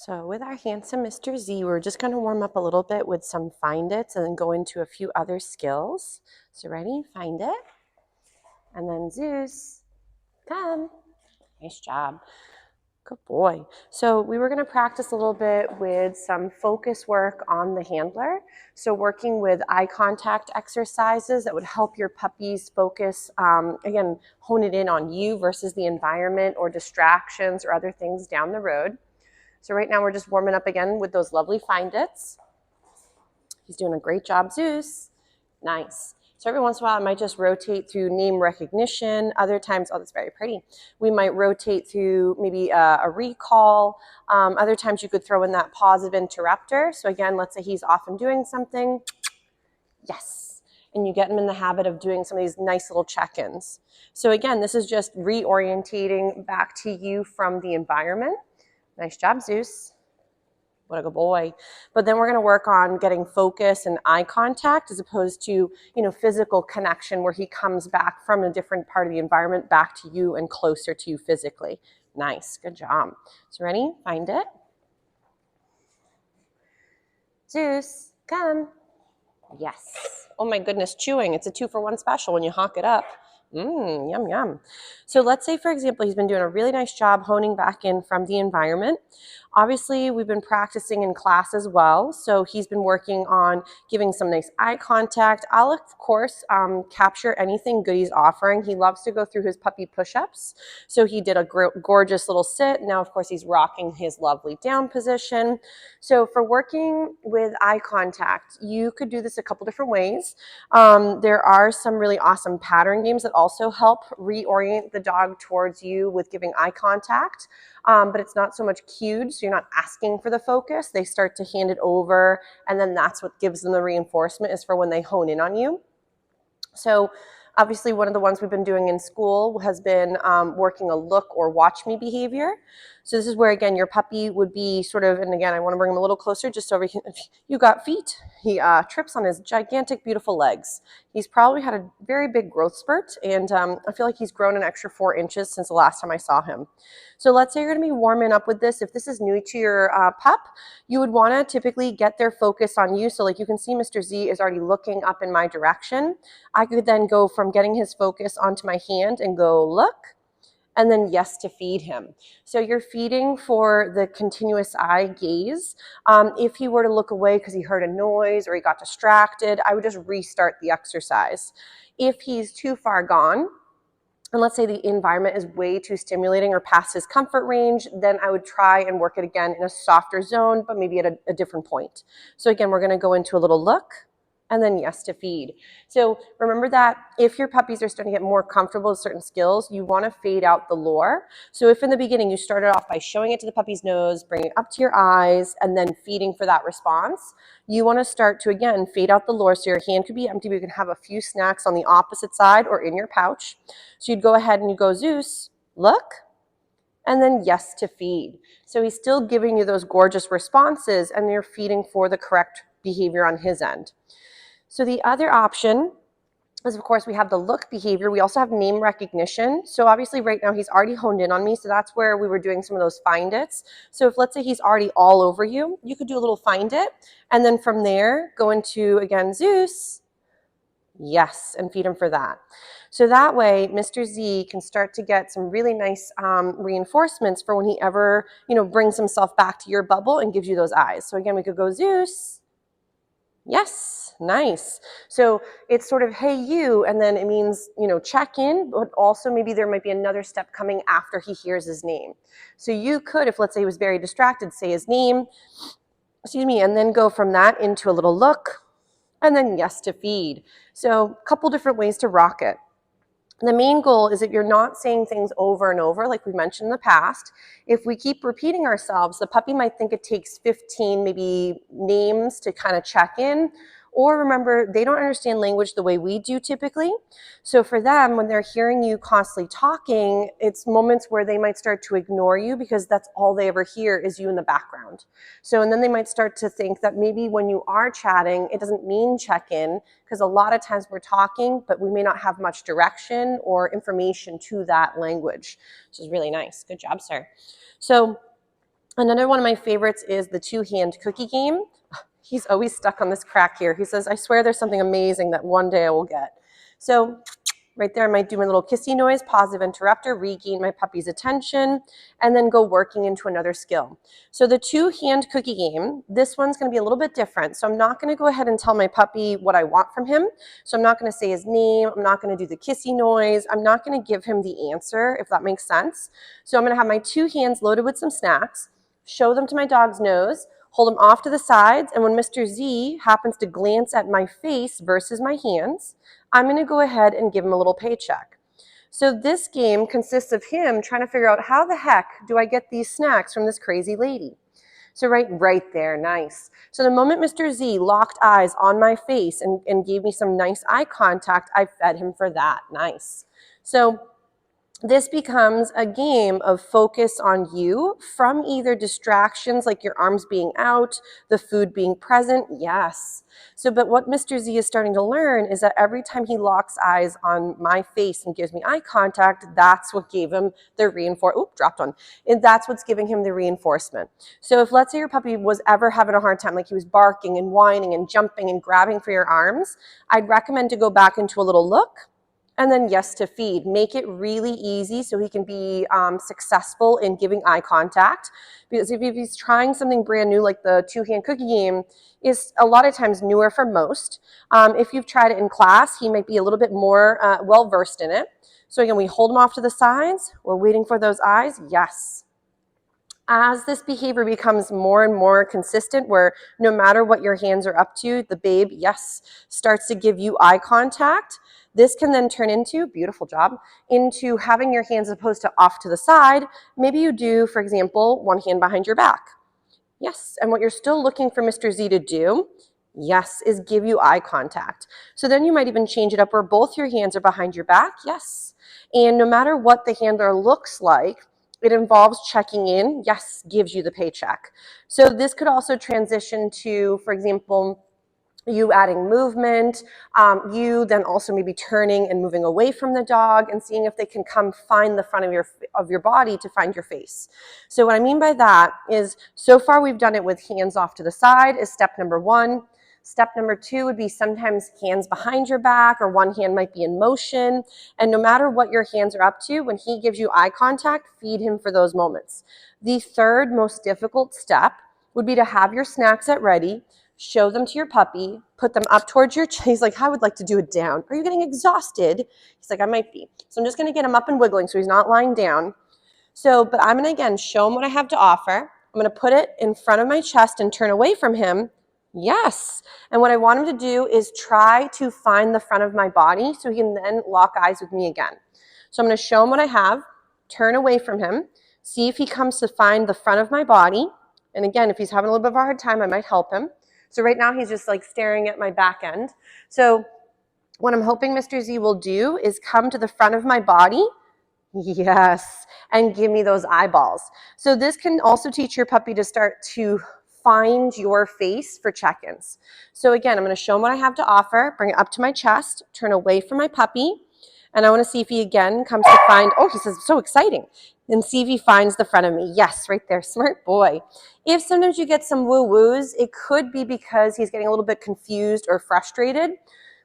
So with our handsome Mr. Z, we're just going to warm up a little bit with some find its and then go into a few other skills. So ready? Find it. And then Zeus, come. Nice job. Good boy. So we were going to practice a little bit with some focus work on the handler. So working with eye contact exercises that would help your puppies focus, again, hone it in on you versus the environment or distractions or other things down the road. So right now we're just warming up again with those lovely find its. He's doing a great job, Zeus. Nice. So every once in a while I might just rotate through name recognition. Other times, oh, that's very pretty. We might rotate through maybe a recall. Other times you could throw in that positive interrupter. So again, let's say he's off and doing something. Yes. And you get him in the habit of doing some of these nice little check-ins. So again, this is just reorientating back to you from the environment. Nice job, Zeus. What a good boy. But then we're going to work on getting focus and eye contact as opposed to, physical connection where he comes back from a different part of the environment back to you and closer to you physically. Nice. Good job. So ready? Find it. Zeus, come. Yes. Oh my goodness, chewing. It's a 2-for-1 special when you hawk it up. Yum, yum. So let's say, for example, he's been doing a really nice job honing back in from the environment. Obviously, we've been practicing in class as well. So he's been working on giving some nice eye contact. I'll, of course, capture anything good he's offering. He loves to go through his puppy push-ups. So he did a gorgeous little sit. Now, of course, he's rocking his lovely down position. So for working with eye contact, you could do this a couple different ways. There are some really awesome pattern games that also help reorient the dog towards you with giving eye contact. But it's not so much cued, so you're not asking for the focus. They start to hand it over, and then that's what gives them the reinforcement is for when they hone in on you. So obviously one of the ones we've been doing in school has been working a look or watch me behavior. So this is where, again, your puppy would be sort of, and again, I want to bring him a little closer just so you got feet. He trips on his gigantic, beautiful legs. He's probably had a very big growth spurt, and I feel like he's grown an extra 4 inches since the last time I saw him. So let's say you're going to be warming up with this. If this is new to your pup, you would want to typically get their focus on you. So like you can see Mr. Z is already looking up in my direction. I could then go from getting his focus onto my hand and go look, and then yes to feed him. So you're feeding for the continuous eye gaze. If he were to look away because he heard a noise or he got distracted, I would just restart the exercise. If he's too far gone, and let's say the environment is way too stimulating or past his comfort range, then I would try and work it again in a softer zone, but maybe at a different point. So again, we're going to go into a little look, and then yes to feed. So remember that if your puppies are starting to get more comfortable with certain skills, you want to fade out the lure. So if in the beginning you started off by showing it to the puppy's nose, bringing it up to your eyes, and then feeding for that response, you want to start to, again, fade out the lure. So your hand could be empty, but you can have a few snacks on the opposite side or in your pouch. So you'd go ahead and you go, Zeus, look, and then yes to feed. So he's still giving you those gorgeous responses, and you're feeding for the correct behavior on his end. So the other option is, of course, we have the look behavior. We also have name recognition. So obviously right now he's already honed in on me. So that's where we were doing some of those find its. So if let's say he's already all over you, you could do a little find it. And then from there, go into, again, Zeus, yes, and feed him for that. So that way, Mr. Z can start to get some really nice reinforcements for when he ever, brings himself back to your bubble and gives you those eyes. So again, we could go Zeus, yes, nice. So it's sort of, hey, you, and then it means, check in, but also maybe there might be another step coming after he hears his name. So you could, if let's say he was very distracted, say his name, and then go from that into a little look, and then yes to feed. So a couple different ways to rock it. The main goal is that you're not saying things over and over, like we mentioned in the past. If we keep repeating ourselves, the puppy might think it takes 15 maybe names to kind of check in. Or remember, they don't understand language the way we do typically. So for them, when they're hearing you constantly talking, it's moments where they might start to ignore you because that's all they ever hear is you in the background. So, and then they might start to think that maybe when you are chatting, it doesn't mean check-in, because a lot of times we're talking, but we may not have much direction or information to that language, which is really nice. Good job, sir. So Another one of my favorites is the two-hand cookie game. He's always stuck on this crack here. He says, I swear there's something amazing that one day I will get. So right there, I might do my little kissy noise, positive interrupter, regain my puppy's attention, and then go working into another skill. So the two-hand cookie game, this one's going to be a little bit different. So I'm not going to go ahead and tell my puppy what I want from him. So I'm not going to say his name. I'm not going to do the kissy noise. I'm not going to give him the answer, if that makes sense. So I'm going to have my two hands loaded with some snacks, show them to my dog's nose, hold them off to the sides, and when Mr. Z happens to glance at my face versus my hands, I'm going to go ahead and give him a little paycheck. So this game consists of him trying to figure out how the heck do I get these snacks from this crazy lady. So right there, nice. So the moment Mr. Z locked eyes on my face and gave me some nice eye contact, I fed him for that, nice. So this becomes a game of focus on you from either distractions like your arms being out, the food being present, yes. So, but what Mr. Z is starting to learn is that every time he locks eyes on my face and gives me eye contact, that's what gave him the reinforcement. Oop, dropped one. And that's what's giving him the reinforcement. So if let's say your puppy was ever having a hard time, like he was barking and whining and jumping and grabbing for your arms, I'd recommend to go back into a little look, and then yes to feed. Make it really easy so he can be successful in giving eye contact. Because if he's trying something brand new, like the two-hand cookie game, is a lot of times newer for most. If you've tried it in class, he might be a little bit more well-versed in it. So again, we hold him off to the sides. We're waiting for those eyes. Yes. As this behavior becomes more and more consistent, where no matter what your hands are up to, the babe, yes, starts to give you eye contact, this can then turn into, beautiful job, into having your hands as opposed to off to the side. Maybe you do, for example, one hand behind your back. Yes, and what you're still looking for Mr. Z to do, yes, is give you eye contact. So then you might even change it up where both your hands are behind your back, yes. And no matter what the handler looks like, it involves checking in, yes, gives you the paycheck. So this could also transition to, for example, you adding movement, you then also maybe turning and moving away from the dog and seeing if they can come find the front of your body to find your face. So what I mean by that is, so far we've done it with hands off to the side is step number one. Step number two would be sometimes hands behind your back, or one hand might be in motion. And no matter what your hands are up to, when he gives you eye contact, feed him for those moments. The third most difficult step would be to have your snacks at ready, show them to your puppy, put them up towards your chest. He's like, I would like to do it down. Are you getting exhausted? He's like, I might be. So I'm just going to get him up and wiggling so he's not lying down. So, but I'm going to, again, show him what I have to offer. I'm going to put it in front of my chest and turn away from him. Yes. And what I want him to do is try to find the front of my body so he can then lock eyes with me again. So I'm going to show him what I have, turn away from him, see if he comes to find the front of my body. And again, if he's having a little bit of a hard time, I might help him. So right now he's just like staring at my back end. So what I'm hoping Mr. Z will do is come to the front of my body, yes, and give me those eyeballs. So this can also teach your puppy to start to find your face for check-ins. So again, I'm going to show him what I have to offer, bring it up to my chest, turn away from my puppy, and I want to see if he again comes to find, oh, he says, so exciting. And see if he finds the front of me. Yes, right there, smart boy. If sometimes you get some woo-woos, it could be because he's getting a little bit confused or frustrated.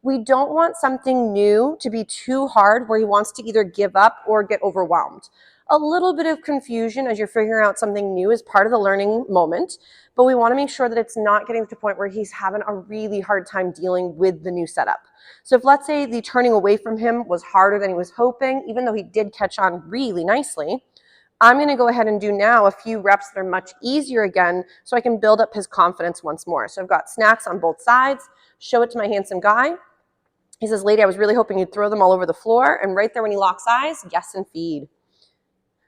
We don't want something new to be too hard where he wants to either give up or get overwhelmed. A little bit of confusion as you're figuring out something new is part of the learning moment, but we want to make sure that it's not getting to the point where he's having a really hard time dealing with the new setup. So if let's say the turning away from him was harder than he was hoping, even though he did catch on really nicely, I'm going to go ahead and do now a few reps that are much easier again so I can build up his confidence once more. So I've got snacks on both sides, show it to my handsome guy. He says, lady, I was really hoping you'd throw them all over the floor. And right there when he locks eyes, yes, and feed.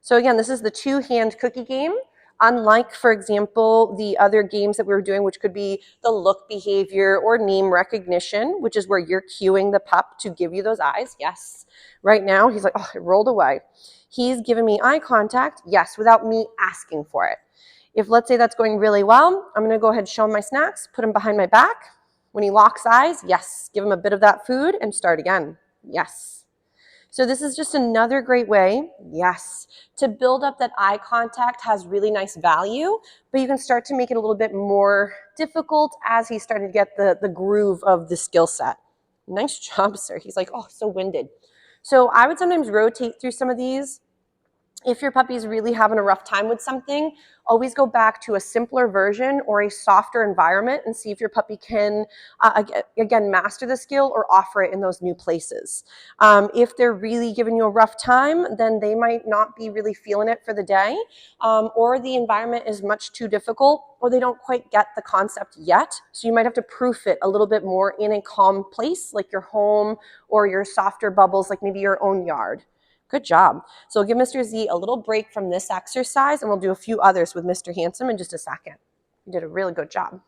So again, this is the two-hand cookie game. Unlike, for example, the other games that we were doing, which could be the look behavior or name recognition, which is where you're cueing the pup to give you those eyes. Yes. Right now, he's like, oh, it rolled away. He's giving me eye contact, yes, without me asking for it. If let's say that's going really well, I'm going to go ahead and show him my snacks, put him behind my back. When he locks eyes, yes, give him a bit of that food and start again. Yes. So this is just another great way, yes, to build up that eye contact has really nice value, but you can start to make it a little bit more difficult as he's starting to get the groove of the skill set. Nice job, sir. He's like, oh, so winded. So I would sometimes rotate through some of these. If your puppy's really having a rough time with something, always go back to a simpler version or a softer environment and see if your puppy can, again, master the skill or offer it in those new places. If they're really giving you a rough time, then they might not be really feeling it for the day, or the environment is much too difficult, or they don't quite get the concept yet. So you might have to proof it a little bit more in a calm place, like your home, or your softer bubbles, like maybe your own yard. Good job. So we'll give Mr. Z a little break from this exercise, and we'll do a few others with Mr. Handsome in just a second. You did a really good job.